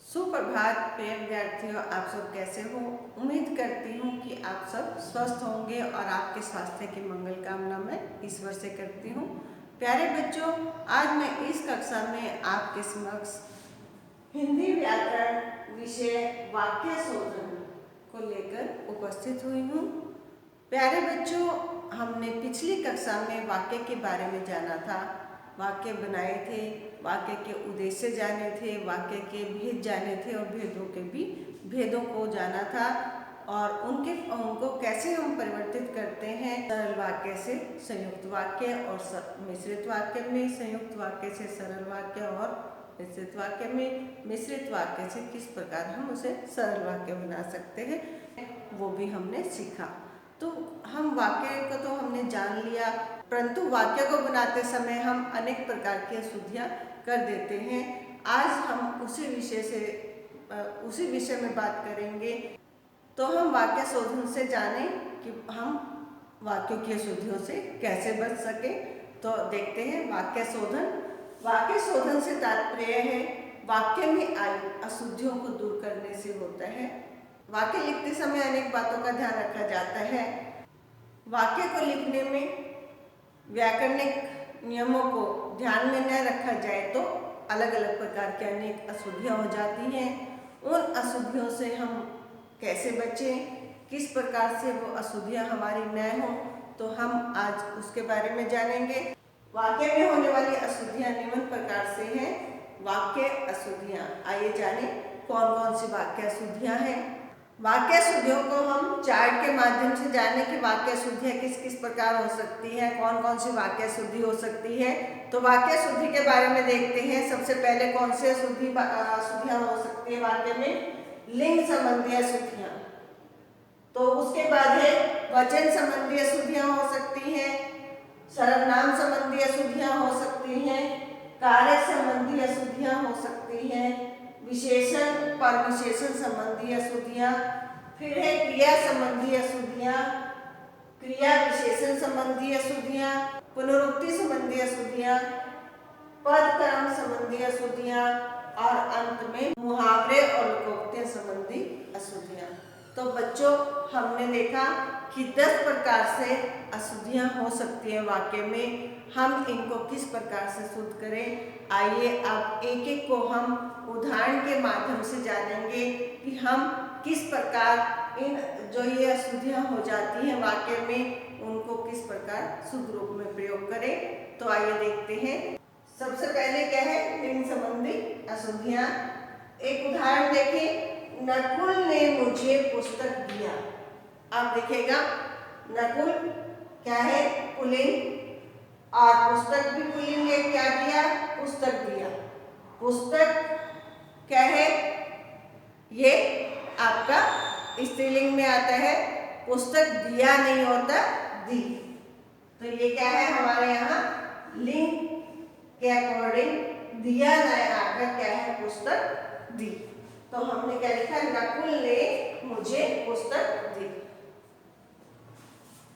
सुप्रभात प्रिय विद्यार्थियों, आप सब कैसे हो। उम्मीद करती हूँ कि आप सब स्वस्थ होंगे और आपके स्वास्थ्य की मंगल कामना मैं ईश्वर से करती हूँ। प्यारे बच्चों, आज मैं इस कक्षा में आपके समक्ष हिंदी व्याकरण विषय वाक्य शोधन को लेकर उपस्थित हुई हूँ। प्यारे बच्चों, हमने पिछली कक्षा में वाक्य के बारे में जाना था, वाक्य बनाए थे, वाक्य के उद्देश्य जाने थे, वाक्य के भेद जाने थे और भेदों को जाना था और उनको कैसे हम परिवर्तित करते हैं सरल वाक्य से संयुक्त वाक्य और मिश्रित वाक्य में, संयुक्त वाक्य से सरल वाक्य और मिश्रित वाक्य में, मिश्रित वाक्य से किस प्रकार हम उसे सरल वाक्य बना सकते हैं, वो भी हमने सीखा। तो हम वाक्य को तो हमने जान लिया, परंतु वाक्य को बनाते समय हम अनेक प्रकार की अशुद्धियाँ कर देते हैं। आज हम उसी विषय में बात करेंगे। तो हम वाक्य शोधन से जानें कि हम वाक्यों की अशुद्धियों से कैसे बच सके। तो देखते हैं वाक्य शोधन। वाक्य शोधन से तात्पर्य है वाक्य में आई अशुद्धियों को दूर करने से होता है। वाक्य लिखते समय अनेक बातों का ध्यान रखा जाता है। वाक्य को लिखने में व्याकरणिक नियमों को ध्यान में न रखा जाए तो अलग अलग प्रकार की अनेक अशुद्धियाँ हो जाती हैं। उन अशुद्धियों से हम कैसे बचें, किस प्रकार से वो अशुद्धियाँ हमारी न हों, तो हम आज उसके बारे में जानेंगे। वाक्य में होने वाली अशुद्धियाँ निम्न प्रकार से हैं। वाक्य अशुद्धियाँ, आइए जानें कौन कौन सी वाक्य अशुद्धियाँ हैं। वाक्य अशुद्धियों को हम चार्ट के माध्यम से जाने कि वाक्य अशुद्धियाँ किस किस प्रकार हो सकती हैं, कौन कौन सी वाक्य अशुद्धि हो सकती है। तो वाक्य अशुद्धि के बारे में देखते हैं। सबसे पहले कौन सी अशुद्धियाँ हो सकती है वाक्य में? लिंग संबंधी अशुद्धियाँ। तो उसके बाद है वचन संबंधी अशुद्धियाँ हो सकती हैं, सर्वनाम संबंधी अशुद्धियाँ हो सकती हैं, कारक संबंधी अशुद्धियाँ हो सकती हैं, विशेषण परविशेषण संबंधी अशुद्धियाँ, फिर है क्रिया संबंधी अशुद्धियाँ, क्रिया विशेषण संबंधी अशुद्धियाँ, पुनरुक्ति संबंधी अशुद्धियाँ, पद क्रम संबंधी अशुद्धियाँ और अंत में मुहावरे और लोकोक्तियाँ संबंधी अशुद्धियाँ। तो बच्चों, हमने देखा कि 10 प्रकार से अशुद्धियाँ हो सकती हैं वाक्य में। हम इनको किस प्रकार से शुद्ध करें, आइए अब एक एक को हम उदाहरण के माध्यम से जानेंगे कि हम किस प्रकार जो ये अशुद्धियाँ हो जाती हैं वाक्य में, उनको किस प्रकार शुद्ध रूप में प्रयोग करें। तो आइए देखते हैं। सबसे पहले क्या है? लिंग संबंधी अशुद्धियाँ। एक उदाहरण देखें, नकुल ने मुझे पुस्तक दिया। अब देखिएगा, नकुल क्या है? पुल्लिंग, और पुस्तक भी पुल्लिंग है। क्या दिया? पुस्तक दिया। पुस्तक क्या है? ये आपका स्त्रीलिंग में आता है। पुस्तक दिया नहीं होता, दी। तो ये क्या है? हमारे यहाँ लिंग के अकॉर्डिंग दिया नया आकर क्या है? पुस्तक दी। तो हमने क्या लिखा? नकुल ने मुझे पुस्तक दी।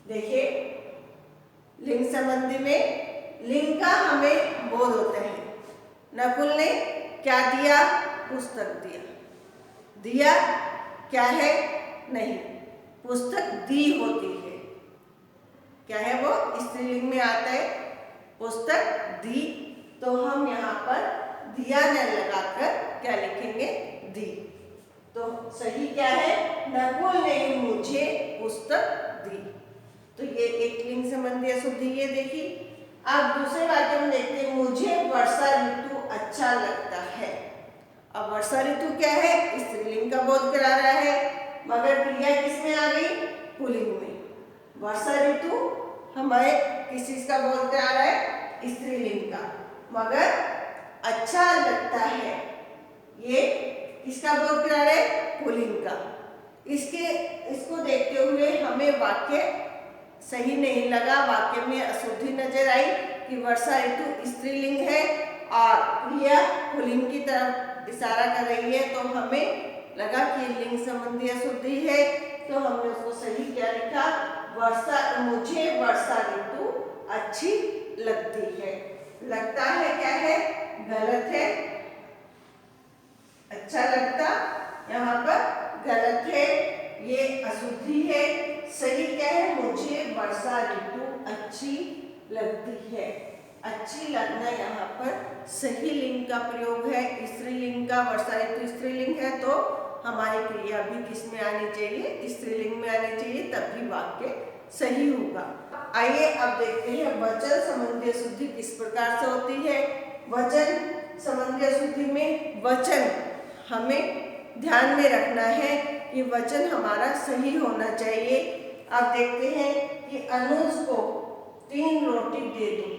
देखिए, लिंग संबंधी में लिंग का हमें बोध होता है। नकुल ने क्या दिया? पुस्तक दिया। दिया क्या है? नहीं, पुस्तक दी होती है। क्या है वो? स्त्रीलिंग में आता है पुस्तक दी। तो हम यहाँ पर दिया न लगाकर क्या लिखेंगे? दी। तो सही क्या है? नकुल ने मुझे पुस्तक दी। तो ये एक लिंग संबंधी अशुद्धि ये देखी। अब दूसरे वाक्य में देखते हैं, मुझे वर्षा ऋतु अच्छा लगता है। अब वर्षा ऋतु क्या है? स्त्रीलिंग का बोध करा रहा है, मगर क्रिया किसमें आ गई? पुल्लिंग में। वर्षा ऋतु हमें किस चीज का बोध करा रहा है? स्त्रीलिंग का, मगर अच्छा लगता है ये किसका बोध करा रहा है? पुल्लिंग का। इसको देखते हुए हमें वाक्य सही नहीं लगा। वाक्य में अशुद्धि नजर आई कि वर्षा ऋतु स्त्रीलिंग है और क्रिया पुल्लिंग की तरफ इशारा कर रही है। तो हमें लगा कि लिंग संबंधी अशुद्धि है, तो हमने उसको सही क्या लिखा? मुझे वर्षा ऋतु अच्छी लगती है। लगता है क्या है? गलत है। अच्छा लगता, यहाँ पर गलत है, ये अशुद्धि है। सही क्या है? मुझे वर्षा ऋतु अच्छी लगती है। अच्छी लगना यहाँ पर सही लिंग का प्रयोग है, स्त्रीलिंग का। वर्षा ऋतु स्त्रीलिंग है तो हमारी क्रिया भी किस में आनी चाहिए? स्त्रीलिंग में आनी चाहिए, तभी वाक्य सही होगा। आइए अब देखते हैं वचन संबंधी अशुद्धि किस प्रकार से होती है। वचन संबंधी अशुद्धि में वचन हमें ध्यान में रखना है कि वचन हमारा सही होना चाहिए। अब देखते हैं कि अनुज को 3 रोटी दे दो।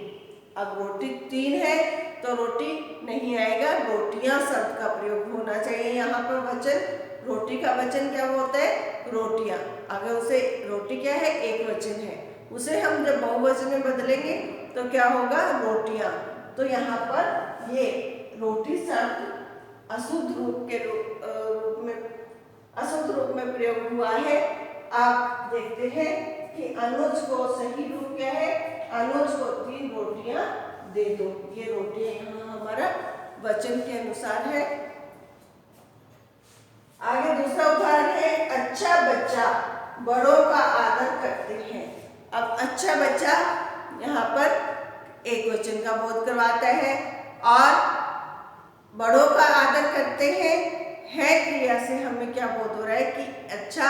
अब रोटी 3 है तो रोटी नहीं आएगा, रोटियां शब्द का प्रयोग होना चाहिए। यहाँ पर वचन रोटी का वचन क्या होता है? रोटियां। अगर उसे रोटी क्या है? एक वचन है, उसे हम जब बहुवचन में बदलेंगे तो क्या होगा? रोटियां। तो यहाँ पर ये रोटी शब्द अशुद्ध रूप के अशुद्ध रूप में प्रयोग हुआ है। आप देखते हैं कि अनुज को सही रूप क्या है? अनुज को 3 रोटियां दे दो। ये रोटियां यहाँ हमारा वचन के अनुसार है। आगे दूसरा उदाहरण है, अच्छा बच्चा बड़ों का आदर करते हैं। अब अच्छा बच्चा यहाँ पर एक वचन का बोध करवाता है और बड़ों का आदर करते हैं, है क्रिया से हमें क्या बोध हो रहा है कि अच्छा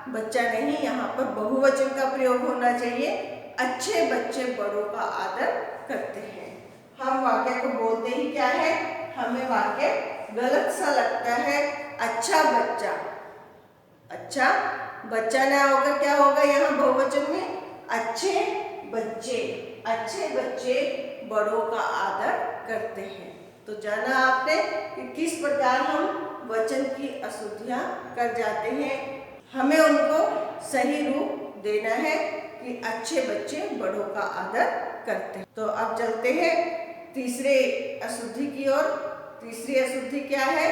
बच्चा नहीं, यहाँ पर बहुवचन का प्रयोग होना चाहिए। अच्छे बच्चे बड़ों का आदर करते हैं। हम वाक्य को बोलते ही क्या है? हमें वाक्य गलत सा लगता है। अच्छा बच्चा, अच्छा बच्चा ना होकर क्या होगा यहाँ बहुवचन में? अच्छे बच्चे, अच्छे बच्चे बड़ों का आदर करते हैं। तो जाना आपने कि किस प्रकार हम वचन की अशुद्धियां कर जाते हैं। हमें उनको सही रूप देना है कि अच्छे बच्चे बड़ों का आदर करते हैं। तो अब चलते हैं तीसरे अशुद्धि की ओर। तीसरी अशुद्धि क्या है?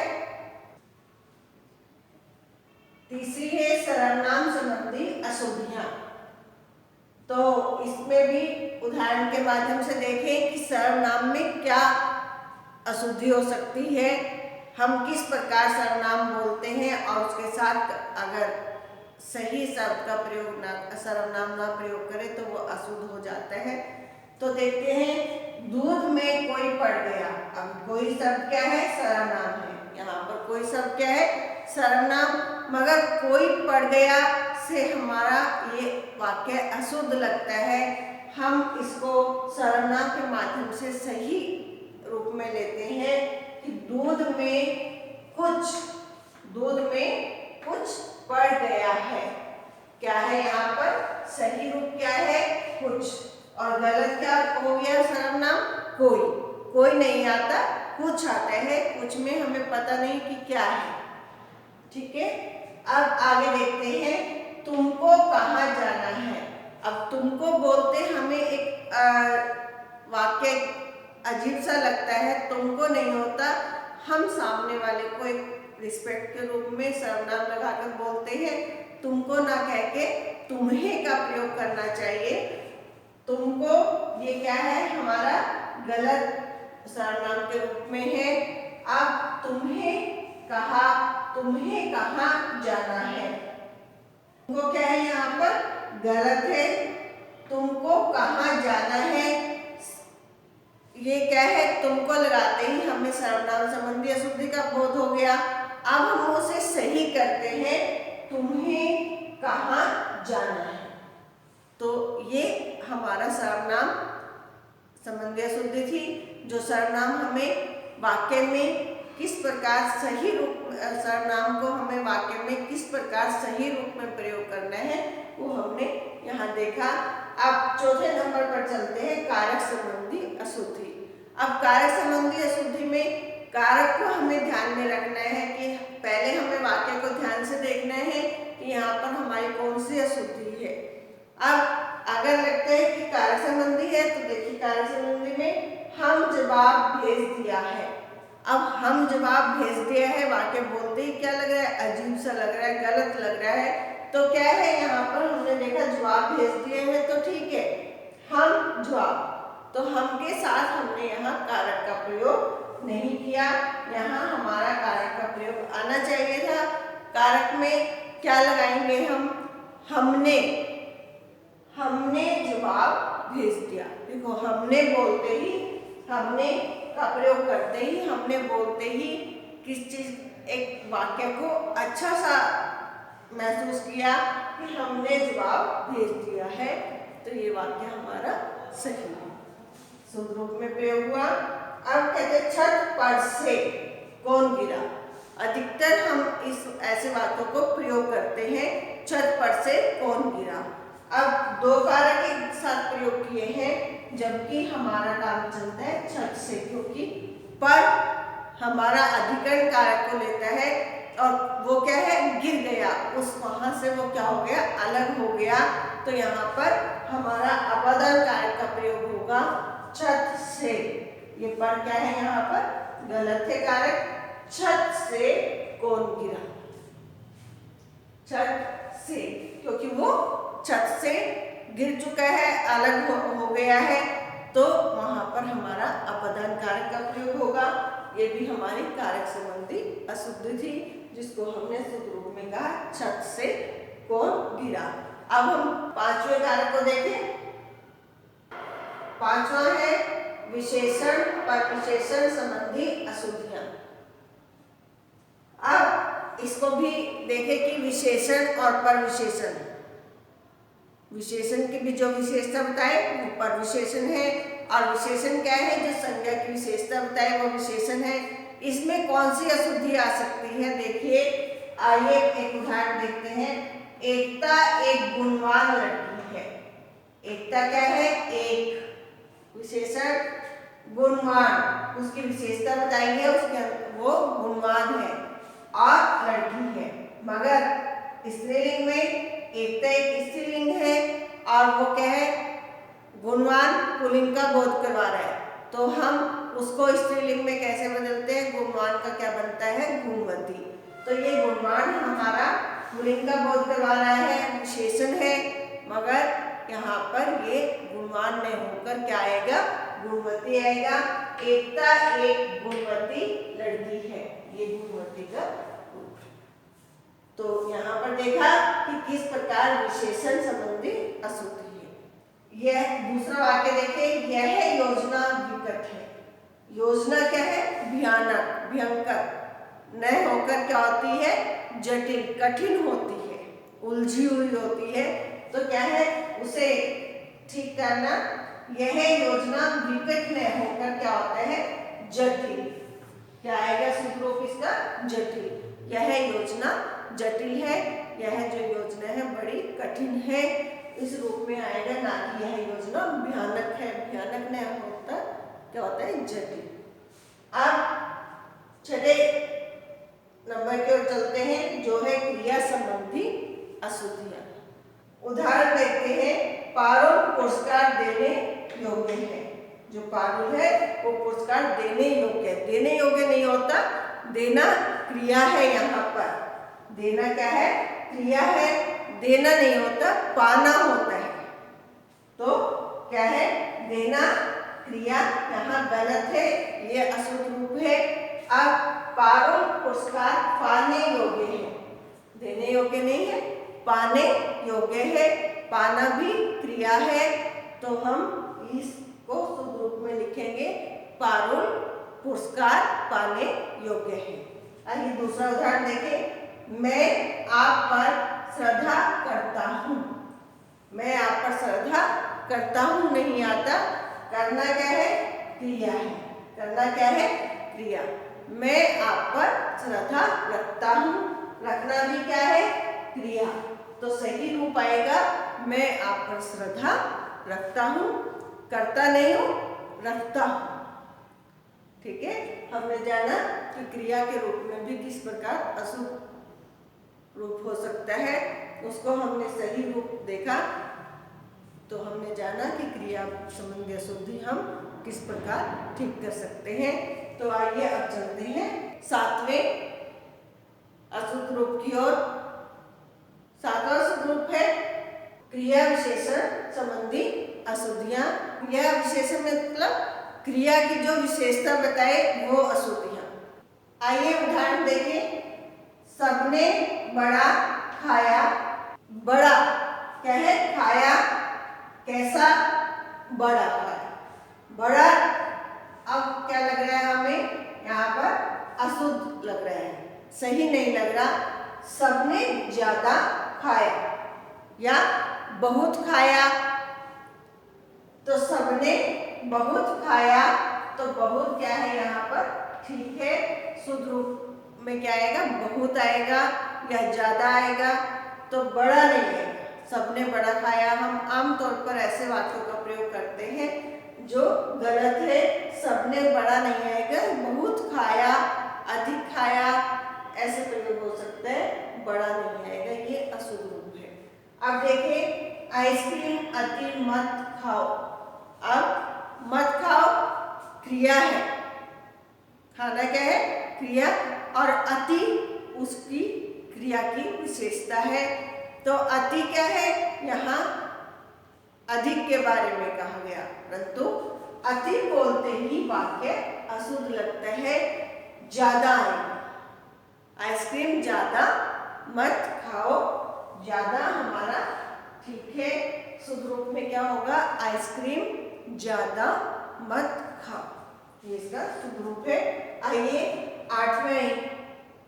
तीसरी है सर्वनाम संबंधी अशुद्धियां। तो इसमें भी उदाहरण के माध्यम से देखें कि सर्वनाम में क्या अशुद्धि हो सकती है, हम किस प्रकार सर्वनाम बोलते हैं और उसके साथ अगर सही शब्द का प्रयोग ना, सर्वनाम ना प्रयोग करें तो वो अशुद्ध हो जाता है। तो देखते हैं, दूध में कोई पड़ गया। अब कोई शब्द क्या है? सर्वनाम है। यहाँ पर कोई शब्द क्या है? सर्वनाम। मगर कोई पड़ गया से हमारा ये वाक्य अशुद्ध लगता है। हम इसको सर्वनाम के माध्यम से सही रूप में लेते हैं कि दूध में कुछ पड़ गया है। क्या है यहाँ पर? सही रूप क्या है? कुछ। और गलत क्या हो गया? सर्वनाम कोई नहीं आता, कुछ आता है। कुछ में हमें पता नहीं कि क्या है। ठीक है, अब आगे देखते हैं, तुमको कहाँ जाना है। अब तुमको बोलते हमें एक वाक्य अजीब सा लगता है, तुमको नहीं होता। हम सामने वाले को एक रिस्पेक्ट के रूप में सर्वनाम लगाकर बोलते हैं। तुमको ना कह के तुम्हें का प्रयोग करना चाहिए। तुमको ये क्या है? हमारा गलत सर्वनाम के रूप में है। अब तुम्हें कहाँ जाना है, तुमको क्या है? यहाँ पर गलत है। तुमको कहाँ जाना है, ये क्या है? तुमको लगाते ही हमें सर्वनाम संबंधी अशुद्धि का बोध हो गया। अब हम उसे सही करते हैं, तुम्हें कहाँ जाना है। तो ये हमारा सर्वनाम संबंधी अशुद्धि थी। जो सर्वनाम हमें वाक्य में किस प्रकार सही रूप, सर्वनाम को हमें वाक्य में किस प्रकार सही रूप में प्रयोग करना है, वो हमने यहाँ देखा। अब चौथे नंबर पर चलते हैं, कारक संबंधी अशुद्धि। अब कारक संबंधी अशुद्धि में कारक को हमें ध्यान में रखना है कि पहले हमें वाक्य को ध्यान से देखना है कि यहाँ पर हमारी कौन सी अशुद्धि है। अब अगर लगता है कि कारक संबंधी है तो देखिए, कारक संबंधी में हम जवाब भेज दिया है। अब हम जवाब भेज दिया है, वाक्य बोलते ही क्या लग रहा है? अजीब सा लग रहा है, गलत लग रहा है। तो क्या है? यहाँ पर हमने देखा जवाब भेज दिए हैं तो ठीक है, हम जवाब, तो हम के साथ हमने यहाँ कारक का प्रयोग नहीं किया। यहाँ हमारा कारक का प्रयोग कारक में क्या लगाएंगे हम? हमने जवाब भेज दिया। देखो, हमने बोलते ही, हमने का प्रयोग करते ही, हमने बोलते ही किस चीज, एक वाक्य को अच्छा सा महसूस किया कि हमने जवाब भेज दिया है, तो ये वाक्य हमारा सही है, शुद्ध रूप में प्रयोग हुआ। अब कहते छत पर से कौन गिरा। अधिकतर हम इस ऐसे वाक्यों को प्रयोग करते हैं, छत पर से कौन गिरा। अब दो कारक एक साथ प्रयोग किए हैं, जबकि हमारा काम चलता है छत से, क्योंकि पर हमारा अधिकरण कारक को लेता है और वो क्या है? गिर गया। उस वहां से वो क्या हो गया? अलग हो गया। तो यहाँ पर हमारा अपादान कारक का प्रयोग होगा छत से। ये पर क्या है? यहाँ पर गलत है कारक। छत से कौन गिरा? छत से, क्योंकि वो छत से गिर चुका है, अलग हो गया है, तो वहां पर हमारा अपदान कारक का प्रयोग होगा। ये भी हमारी कारक संबंधी अशुद्धि थी, जिसको हमने शुद्ध रूप में कहा छत से कौन गिरा। अब हम पांचवें कारक को देखें। पांचवा है विशेषण पर विशेषण संबंधी अशुद्धियां। अब इसको भी देखें कि विशेषण और पर विशेषण, विशेषण की भी जो विशेषता बताए वो पर विशेषण है, और विशेषण क्या है? जो संज्ञा की विशेषता बताए वो विशेषण है। इसमें कौन सी अशुद्धि आ सकती है? देखिए, आइए एक उदाहरण देखते हैं। एकता एक गुणवान लड़की है। एकता क्या है? एक, विशेषण गुणवान, उसकी विशेषता बताइए, उसके वो गुणवान है और लड़की है। मगर स्त्रीलिंग में एकता एक स्त्रीलिंग है और वो क्या है? गुणवान पुल्लिंग का बोध करवा रहा है, तो हम उसको स्त्रीलिंग में कैसे बदलते हैं? गुणवान का क्या बनता है? गुणवती। तो ये गुणवान हमारा पुल्लिंग का बोध करवा रहा है, विशेषण है, मगर यहाँ पर ये गुणवान नहीं होकर क्या आएगा? गुणवती आएगा। एकता एक गुणवती लड़की है, ये गुणवती का रूप। तो यहाँ पर देखा कि किस प्रकार विशेषण संबंधी अशुद्धि है। यह दूसरा वाक्य देखिए, यह योजना विकट है। योजना क्या है? भयानक, भयंकर न होकर क्या होती है? जटिल, कठिन होती है, उलझी हुई होती है। तो क्या है? उसे ठीक करना। यह योजना विकट न होकर क्या होता है? जटिल। क्या आएगा शुद्ध रूप इसका? जटिल। यह योजना जटिल है, यह जो योजना है बड़ी कठिन है, इस रूप में आएगा, ना कि यह योजना भयानक है। भयानक नहीं होता, क्या होता है? जटिल। अब छठे नंबर की ओर चलते हैं, जो है क्रिया संबंधी अशुद्धियां। उदाहरण देखते हैं। पारुल पुरस्कार देने योग्य है। जो पारुल है वो पुरस्कार देने योग्य है। देने योग्य नहीं होता, देना क्रिया है। यहाँ पर देना क्या है? क्रिया है। देना नहीं होता, पाना होता है। तो क्या है? देना क्रिया यहाँ गलत है, ये अशुद्ध रूप है। अब पारुल पुरस्कार पाने योग्य है, देने योग्य नहीं है, पाने योग्य है। पाना भी क्रिया है, तो हम इसको शुद्ध रूप में लिखेंगे पारुल पुरस्कार पाने योग्य है। आइए दूसरा उदाहरण देखें। मैं आप पर श्रद्धा करता हूँ। मैं आप पर श्रद्धा करता हूँ नहीं आता, करना क्या है? क्रिया है। करना क्या है? क्रिया। मैं आप पर श्रद्धा रखता हूँ, रखना भी क्या है? क्रिया। तो सही रूप आएगा मैं आप पर श्रद्धा रखता हूँ, करता नहीं हूँ, रखता हूँ। ठीक है, हमने जाना कि क्रिया के रूप में भी किस प्रकार अशुद्ध रूप हो सकता है, उसको हमने सही रूप देखा, तो हमने जाना कि क्रिया संबंधी अशुद्धि हम किस प्रकार ठीक कर सकते हैं। तो आइए अब चलते हैं सातवें अशुद्ध रूप की ओर। सातवां अशुद्ध रूप है क्रिया विशेषण संबंधी अशुद्धियां। यह विशेषण मतलब क्रिया की जो विशेषता बताए वो अशुद्धियां। आइए उदाहरण देखें। सबने बड़ा खाया, बड़ा क्या है, खाया, कैसा, बड़ा खाया, बड़ा। अब क्या लग रहा है हमें यहाँ पर अशुद्ध लग रहा है, सही नहीं लग रहा। सबने ज्यादा खाया या बहुत खाया, तो सबने बहुत खाया, तो बहुत क्या है यहाँ पर, ठीक है, शुद्ध रूप में क्या आएगा, बहुत आएगा या ज्यादा आएगा, तो बड़ा नहीं आएगा। सबने बड़ा खाया, हम आमतौर पर ऐसे वाक्यों का प्रयोग करते हैं जो गलत है। सबने बड़ा नहीं आएगा, बहुत खाया, अधिक खाया, ऐसे प्रयोग हो सकता है, बड़ा नहीं आएगा, ये अशुद्ध रूप है। अब देखें, आइसक्रीम अति मत खाओ। अब मत खाओ क्रिया है, खाना क्या है, क्रिया, और अति उसकी क्रिया की विशेषता है। तो अति क्या है, यहाँ अधिक के बारे में कहा गया, परंतु अति बोलते ही वाक्य अशुद्ध लगता है, ज्यादा आएगा। आइसक्रीम ज्यादा मत खाओ, ज्यादा हमारा ठीक है, शुद्ध रूप में क्या होगा, आइसक्रीम ज्यादा मत खाओ, ये इसका शुद्ध रूप है। आइए 8वें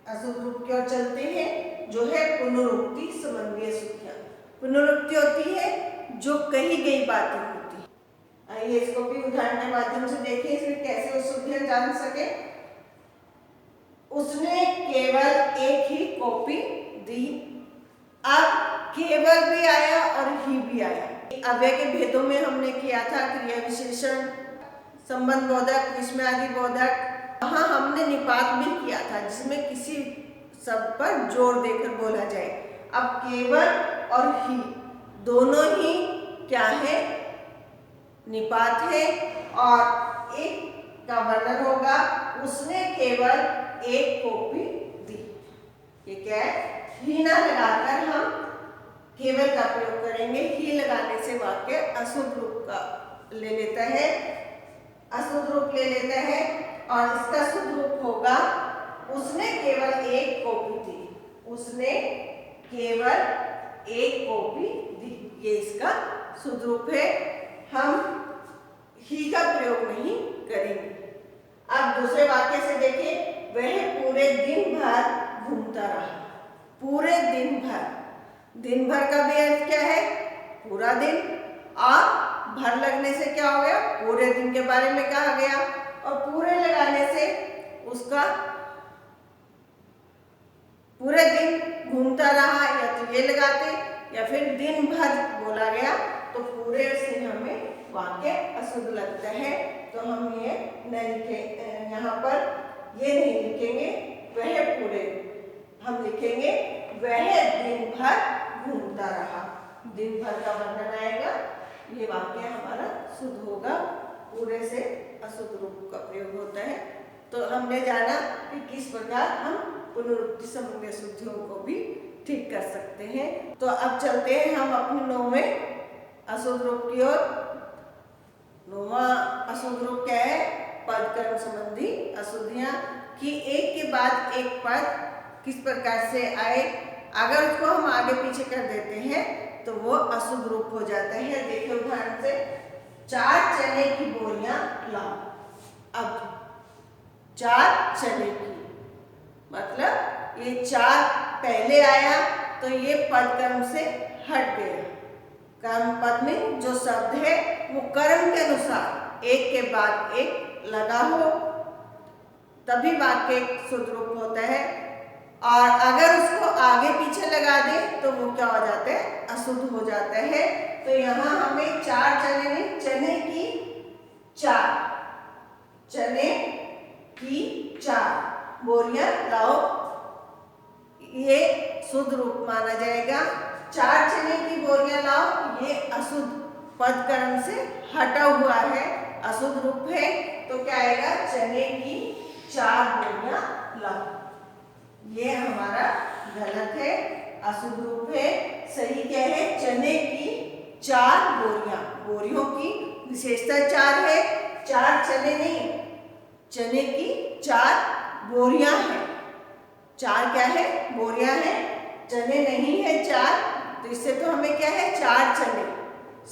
अशुद्ध रूप की ओर चलते हैं, जो है पुनरुक्ति संबंधी अशुद्धियां। पुनरुक्ति होती है जो कही गई बातें होती है। आइए इसको भी उदाहरण के माध्यम से देखें, इसमें कैसे अशुद्धियां जान सके। उसने केवल एक ही कॉपी दी। अब केवल भी आया और ही भी आया। अव्यय के भेदों में हमने किया था क्रिया विशेषण, संबंध बोधक, विस्मयादि बोधक। वहां हमने निपात भी किया था, जिसमें किसी शब्द पर जोर देकर बोला जाए। अब केवल और ही दोनों ही क्या है, निपात है, और एक का वर्णन होगा, उसने केवल एक कॉपी दी। ये क्या है, ही ना लगाकर हम केवल का प्रयोग करेंगे। ही लगाने से वाक्य अशुद्ध रूप का ले लेता है, अशुद्ध रूप ले लेता है, और इसका शुद्ध रूप होगा, उसने केवल एक कॉपी दी। उसने केवल एक कॉपी दी, ये इसका शुद्ध रूप है। हम ही का प्रयोग नहीं करेंगे। अब दूसरे वाक्य से देखें, वह पूरे दिन भर घूमता रहा। पूरे दिन भर, दिन भर का भी अर्थ क्या है, पूरा दिन, और भर लगने से क्या हो गया, पूरे दिन के बारे में कहा गया, और पूरे लगाने से उसका पूरे दिन घूमता रहा, या तो ये लगाते, या फिर दिन भर बोला गया, तो पूरे से हमें वाक्य अशुद्ध लगता है, तो हम ये नहीं लिखे, यहाँ पर ये नहीं लिखेंगे वह पूरे, हम लिखेंगे वह दिन भर घूमता रहा। दिन भर का वर्णन आएगा, ये वाक्य हमारा शुद्ध होगा। पूरे से अशुद्ध रूप का प्रयोग होता है। तो हमने जाना कि किस प्रकार हम पुनरुक्ति संबंधी अशुद्धियों को भी ठीक कर सकते हैं। तो अब चलते हैं हम अपने 9वें अशुद्ध रूप की ओर। 9वां अशुद्ध रूप क्या है, पद कर्म संबंधी अशुद्धियां, कि एक के बाद एक पद किस प्रकार से आए, अगर उसको हम आगे पीछे कर देते हैं तो वो अशुद्ध रूप हो जाता है। देखिए उदाहरण से, 4 चने की बोरियां लाओ। अब 4 चने की, मतलब ये 4 पहले आया तो ये पद कर्म से हट गया। कर्म पद में जो शब्द है वो कर्म के अनुसार एक के बाद एक लगा हो, तभी वाक्य शुद्ध रूप होता है। और अगर उसको आगे पीछे लगा दे तो वो क्या हो जाता है, अशुद्ध हो जाता है। तो यहाँ हमें 4 चने में, चने की 4, चने की 4 बोरियां लाओ, ये शुद्ध रूप माना जाएगा। 4 चने की बोरियां लाओ, ये अशुद्ध पद कर्म से हटा हुआ है, अशुद्ध रूप है। तो क्या आएगा, चने की 4 बोरियां लाओ। ये हमारा गलत है, अशुद्ध रूप है। सही क्या है, चने की 4 बोरियां। बोरियों की विशेषता 4 है, 4 चने नहीं, चने की 4 बोरियां हैं। 4 क्या है, बोरियां हैं, चने नहीं है 4, तो इससे तो हमें क्या है 4 चने,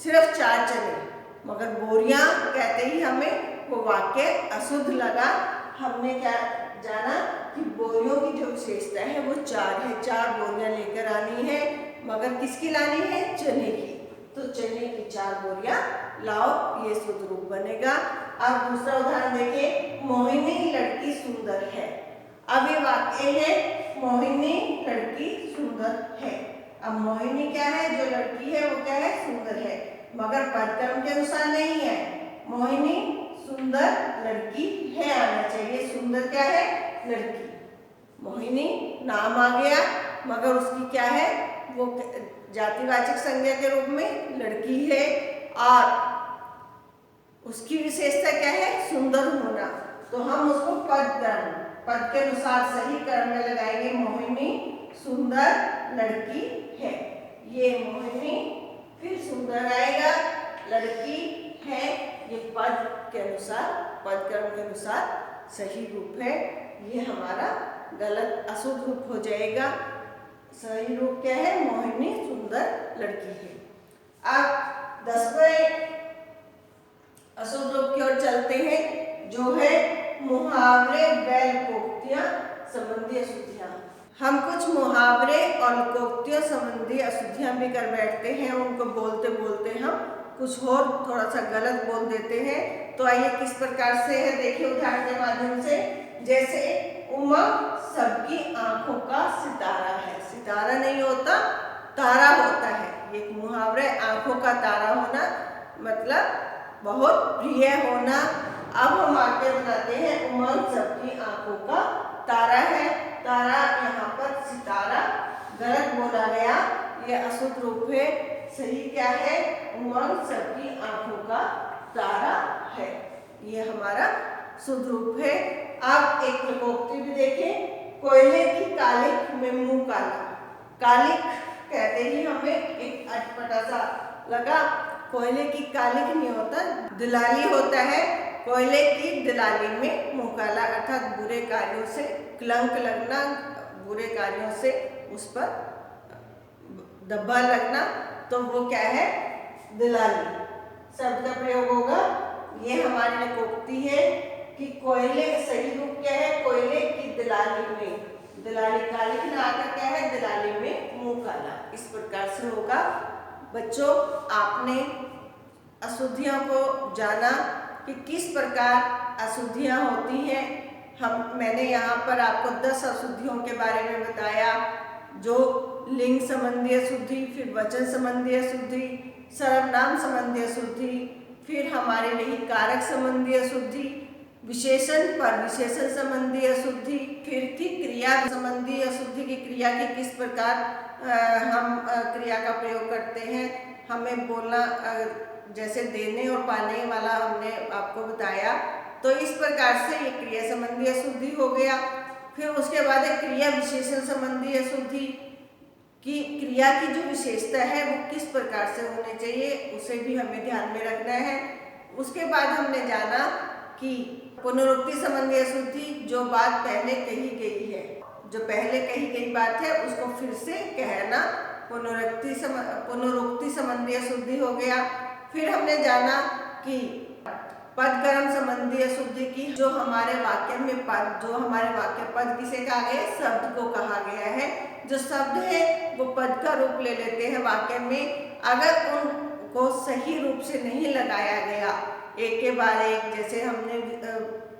सिर्फ 4 चने, मगर बोरियां कहते ही हमें वो वाक्य अशुद्ध लगा। हमने क्या जाना कि बोरियों की जो विशेषता है वो 4 है, 4 बोरियां लेकर आनी है, मगर किसकी लानी है, चने की, तो चने की 4 बोरियां लाओ, ये शुद्ध रूप बनेगा। अब दूसरा उदाहरण देखिए, मोहिनी लड़की सुंदर है। अब ये वाक्य है मोहिनी लड़की सुंदर है। अब मोहिनी क्या है, जो लड़की है वो क्या है, सुंदर है, मगर पदक्रम के अनुसार नहीं है। मोहिनी सुंदर लड़की है आना चाहिए, सुंदर क्या है, लड़की। मोहिनी नाम आ गया, मगर उसकी क्या है, वो जातिवाचक संज्ञा के रूप में लड़की है, और उसकी विशेषता क्या है, सुंदर होना, तो हम उसको पद के अनुसार सही क्रम में लगाएंगे। मोहिनी सुंदर लड़की है, ये मोहिनी, फिर सुंदर आएगा, लड़की है, ये पद के अनुसार, पद क्रम के अनुसार सही रूप है। ये हमारा गलत अशुद्ध रूप हो जाएगा। सही रूप क्या है, मोहिनी सुंदर लड़की है। अब 10वें अशुद्ध रूप की ओर चलते हैं, जो है मुहावरे व लोकोक्तियां संबंधी अशुद्धियां। हम कुछ मुहावरे और लोकोक्तियों संबंधी अशुद्धियां भी कर बैठते हैं, उनको बोलते बोलते हम कुछ और थोड़ा सा गलत बोल देते हैं। तो आइए किस प्रकार से है, देखिए उदाहरण के माध्यम से। जैसे उमंग सबकी आंखों का सितारा है, सितारा नहीं होता, तारा होता है। ये मुहावरे, आंखों का तारा होना मतलब बहुत प्रिय होना। अब हम वाक्य बनाते हैं, उमंग सबकी आंखों का तारा है। तारा यहाँ पर सितारा गलत बोला गया, ये अशुद्ध रूप है। सही क्या है, उमंग सबकी आंखों का तारा है, ये हमारा शुद्ध रूप है। अब एक लोकोक्ति भी देखें, कोयले की कालिक में मुंह काला। कालिक कहते ही हमें एक अटपटा सा लगा, कोयले की कालिक नहीं होता, दिलाली होता है। कोयले की दिलाली में मुंह काला, अर्थात बुरे कार्यों से कलंक लगना, बुरे कार्यों से उस पर धब्बा लगना, तो वो क्या है, दिलाली शब्द का प्रयोग होगा। ये हमारी लोकोक्ति है कि कोयले, सही रूप क्या है, कोयले की दिलाली में, दिलाली कालिक ना आकर क्या है, दिलाली में मुंह काला, इस प्रकार से होगा। बच्चों, आपने अशुद्धियों को जाना कि किस प्रकार अशुद्धियां होती हैं। मैंने यहाँ पर आपको 10 अशुद्धियों के बारे में बताया, जो लिंग संबंधी अशुद्धि, फिर वचन संबंधी अशुद्धि, सर्वनाम संबंधी अशुद्धि, फिर हमारे लिए कारक संबंधी अशुद्धि, विशेषण पर विशेषण संबंधी अशुद्धि, फिर थी क्रिया संबंधी अशुद्धि की क्रिया की किस प्रकार हम क्रिया का प्रयोग करते हैं। हमें बोलना जैसे देने और पाने वाला हमने आपको बताया, तो इस प्रकार से ये क्रिया संबंधी अशुद्धि हो गया। फिर उसके बाद एक क्रिया विशेषण संबंधी अशुद्धि कि क्रिया की जो विशेषता है वो किस प्रकार से होनी चाहिए, उसे भी हमें ध्यान में रखना है। उसके बाद हमने जाना कि पुनरुक्ति संबंधी अशुद्धि, जो बात पहले कही गई है, जो पहले कही गई बात है उसको फिर से कहना, पुनरुक्ति संबंधी अशुद्धि हो गया। फिर हमने जाना कि पदक्रम संबंधी अशुद्धि की, जो हमारे वाक्य में पद, जो हमारे वाक्य पद किसे कहा गया है, शब्द को कहा गया है। जो शब्द है वो पद का रूप ले लेते हैं वाक्य में, अगर उनको सही रूप से नहीं लगाया गया, एक के बाद एक, जैसे हमने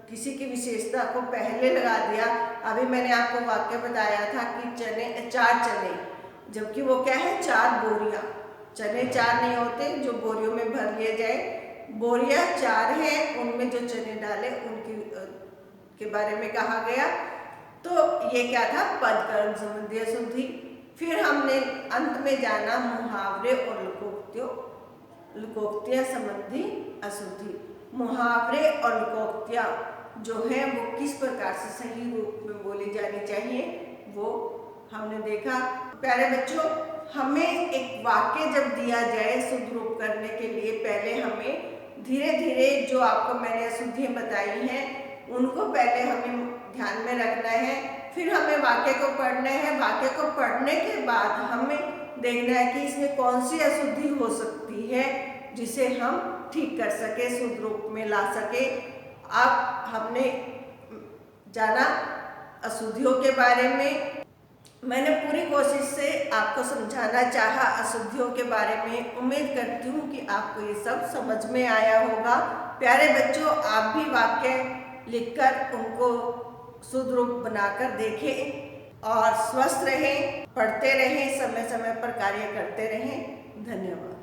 किसी की विशेषता को पहले लगा दिया। अभी मैंने आपको वाक्य बताया था कि चने, 4 चने, जबकि वो क्या है, 4 बोरियां। चने 4 नहीं होते जो बोरियों में भर लिए जाए, बोरियां 4 हैं, उनमें जो चने डाले उनकी के बारे में कहा गया। तो ये क्या था, पदकर्म संबंधी अशुद्धि। फिर हमने अंत में जाना मुहावरे और लोकोक्तियां संबंधी अशुद्धि। मुहावरे और लोकोक्तियां जो है वो किस प्रकार से सही रूप में बोली जानी चाहिए, वो हमने देखा। प्यारे बच्चों, हमें एक वाक्य जब दिया जाए शुद्ध रूप करने के लिए, पहले हमें धीरे धीरे जो आपको मैंने अशुद्धियां बताई हैं उनको पहले हमें ध्यान में रखना है। फिर हमें वाक्य को पढ़ना है। वाक्य को पढ़ने के बाद हमें देखना है कि इसमें कौन सी अशुद्धि हो सकती है जिसे हम ठीक कर सके, शुद्ध रूप में ला सके। अब हमने जाना अशुद्धियों के बारे में। मैंने पूरी कोशिश से आपको समझाना चाहा अशुद्धियों के बारे में। उम्मीद करती हूँ कि आपको ये सब समझ में आया होगा। प्यारे बच्चों, आप भी वाक्य लिखकर उनको शुद्ध रूप बनाकर देखें और स्वस्थ रहें, पढ़ते रहें, समय समय पर कार्य करते रहें। धन्यवाद।